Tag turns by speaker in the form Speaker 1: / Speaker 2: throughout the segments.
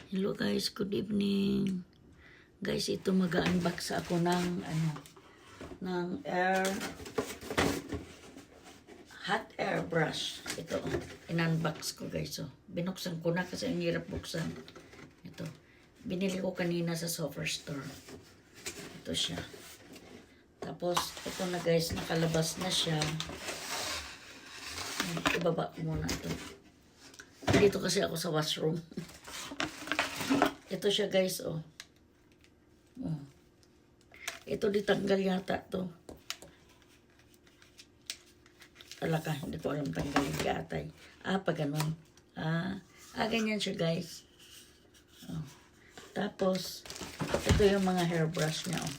Speaker 1: Hello guys, good evening. Guys, ito mag-unbox ako ng hot air brush. Ito, in-unbox ko guys. So, binuksan ko na kasi ang hirap buksan. Ito, binili ko kanina sa software store. Ito siya. Tapos, ito na guys, nakalabas na siya. Ibaba ko muna ito. Dito kasi ako sa washroom. Ito siya guys, oh. Ito ditanggal yata to. Alaka, hindi ko alam tanggalin ka atay. Pa ganun. Ganyan siya guys. Oh. Tapos, ito yung mga hairbrush niya, oh.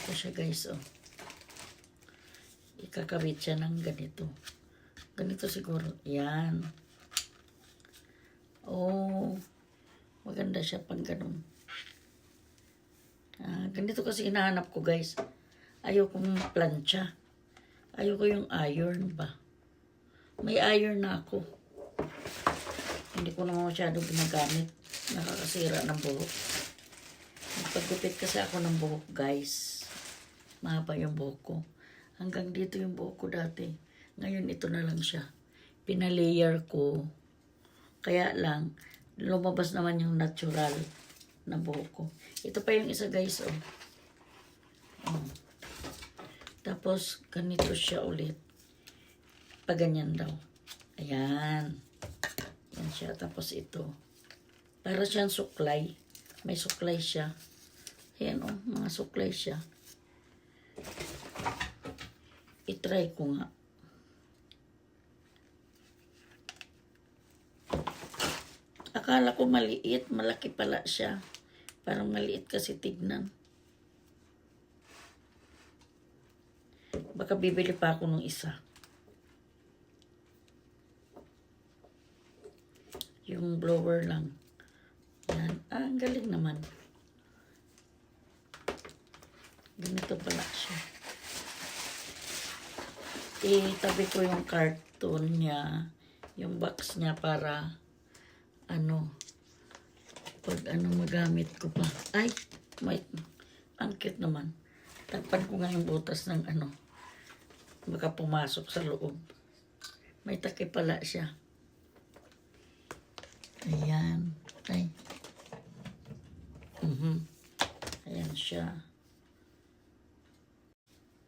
Speaker 1: Ito siya guys, oh. Ikakabit siya ng ganito. Ganito siguro. Yan. Oh. Maganda siya pang ganun. Ganito kasi hinahanap ko guys. Ayokong plancha. Ayoko yung iron ba. May iron na ako. Hindi ko naman masyadong ginagamit. Nakakasira ng buhok. Nagpagupit kasi ako ng buhok guys. Mahaba yung buhok ko. Hanggang dito yung buhok ko dati. Ngayon ito na lang siya. Pinalayer ko. Kaya lang, lumabas naman yung natural na buhok ko. Ito pa yung isa guys, oh. Tapos, ganito siya ulit. Paganyan daw. Ayan. Yan siya. Tapos ito. Para siyang suklay. May suklay siya. Ayan, oh. Mga suklay siya. I-try ko nga. Akala ko maliit, malaki pala siya. Parang maliit kasi tignan. Baka bibili pa ako ng isa. Yung blower lang. Yan. Ang galing naman. Ganito pala siya. Itabi ko yung carton niya, yung box niya para pag magamit ko pa. Ay, ang cute naman. Takpan ko nga yung butas ng baka pumasok sa loob. May takip pala siya. Ayan. Ay. Ayan siya.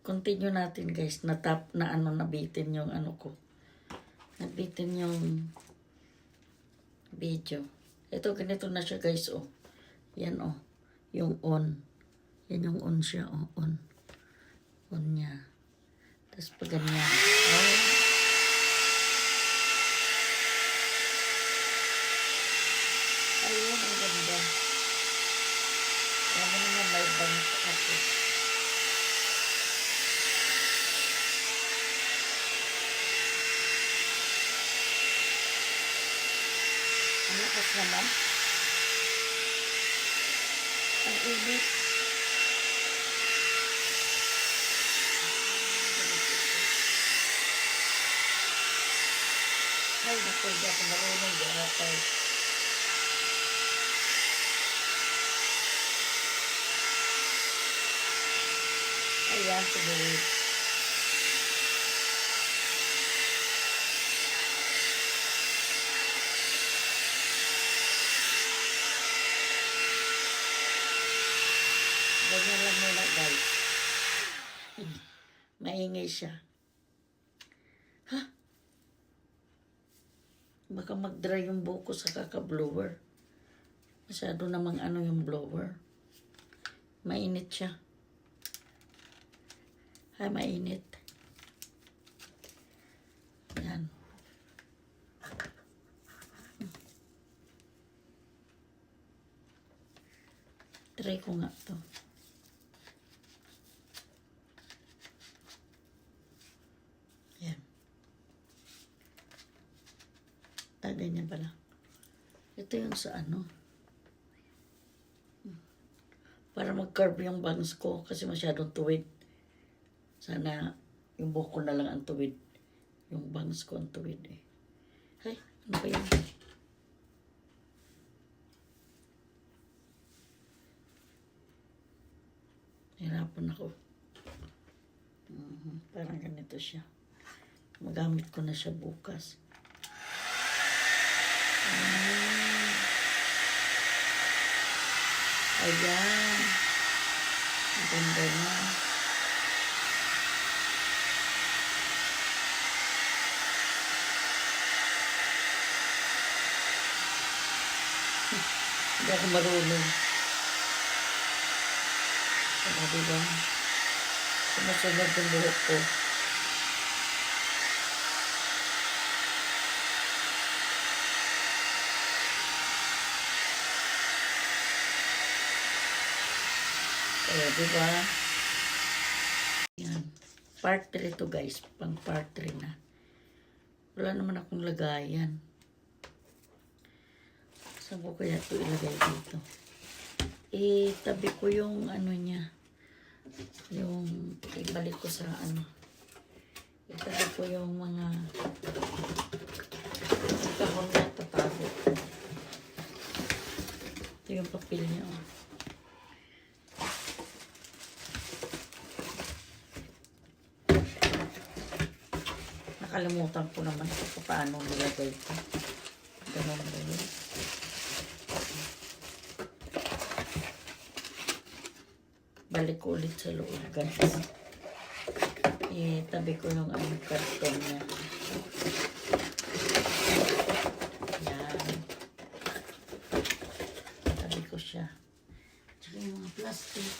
Speaker 1: Continue natin guys. Nabitin yung ko. Nabitin yung video. Ito, ganito na siya guys, oh. Yan, oh. Yung on. Yan yung on siya, oh. On. On niya. Tapos pag ganyan. Oh. Ayun, ang ganda. Yan naman may bangs ako. Ang lakas naman. Ang init. Ay, naku, hindi ako marunong gawin. Ayan, tumulit. Ganyan lang muna guys. Maingay siya. Baka mag-dry yung buhok ko sa kaka-blower. Masyado namang yung blower. Mainit siya. Mainit. Yan. Try ko nga to. Yan. Ganyan pala. Ito yung sa para mag-curve yung bangs ko kasi masyadong tuwid. Sana yung buhok ko na lang ang tuwid. Yung bangs ko ang tuwid eh. Ay, ano ba yan? Hirapan ako. Parang ganito siya. Magamit ko na siya bukas. Ayan. Ang ganda niya. Hindi ako marunong. Diba? Sumusunod yung buhok ko. Diba? Yan. Part 3 to guys. Pang part 3 na. Wala naman akong lagayan. Saan ko kaya ito ilagay dito? Tabi ko yung ano niya. Yung ibalik ko sa ano. Itabi ko yung mga kahon na tatago. Ito yung papel niya. Oh. Nakalimutan ko naman kung paano nilagay ito. Ganun ba yun? Balik ko ulit sa loob, guys. Tabi ko yung karton niya. Yan. Tabi ko siya. Tsaka yung mga plastic.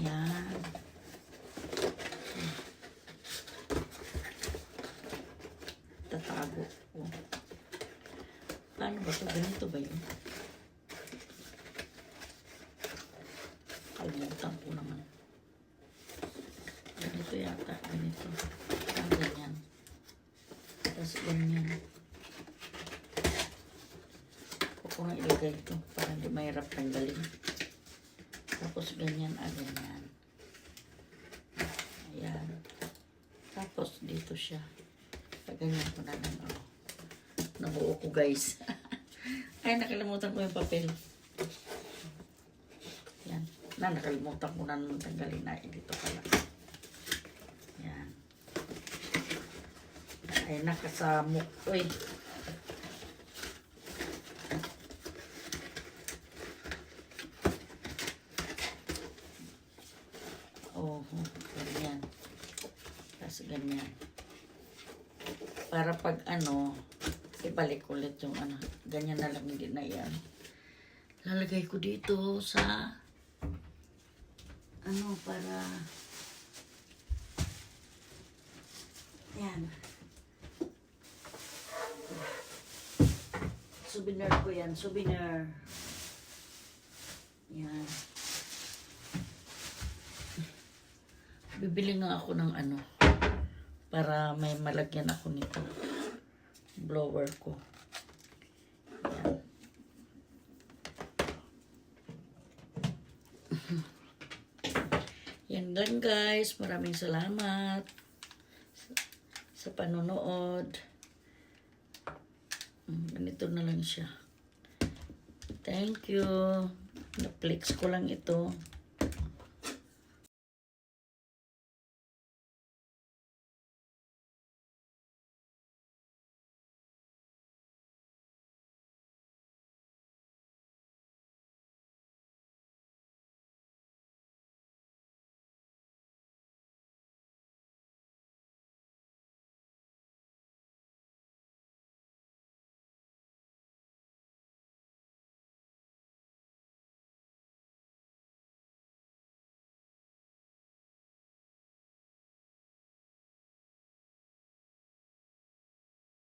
Speaker 1: Yan. Tatago ko. Paano ba ito? Ganito ba yun? Kalimutan ko naman. Ganito yata. Ganito. Ganyan. Tapos ganyan. Huwag ko nga ilagay ito para hindi mahirap tanggalin. Tapos ganyan. Ganyan. Ayan. Tapos dito siya. Ganyan ko na lang. Oh. Nabuo ko guys. Ay, nakalimutan ko yung papel. Yan. Nakalimutan ko na naman tanggalin na. Dito pala. Yan. Ay, nakasamok. Uy. Oh, ganyan. Tapos ganyan. Para pag ibalik ulit yung ganyan na lang, hindi na yan. Lalagay ko dito sa para yan. Souvenir ko yan, souvenir. Yan. Bibili nga ako ng para may malagyan ako nito. Blower ko. Yan. Yan lang guys. Maraming salamat sa panonood. Ganito na lang siya. Thank you. Na-flex ko lang ito.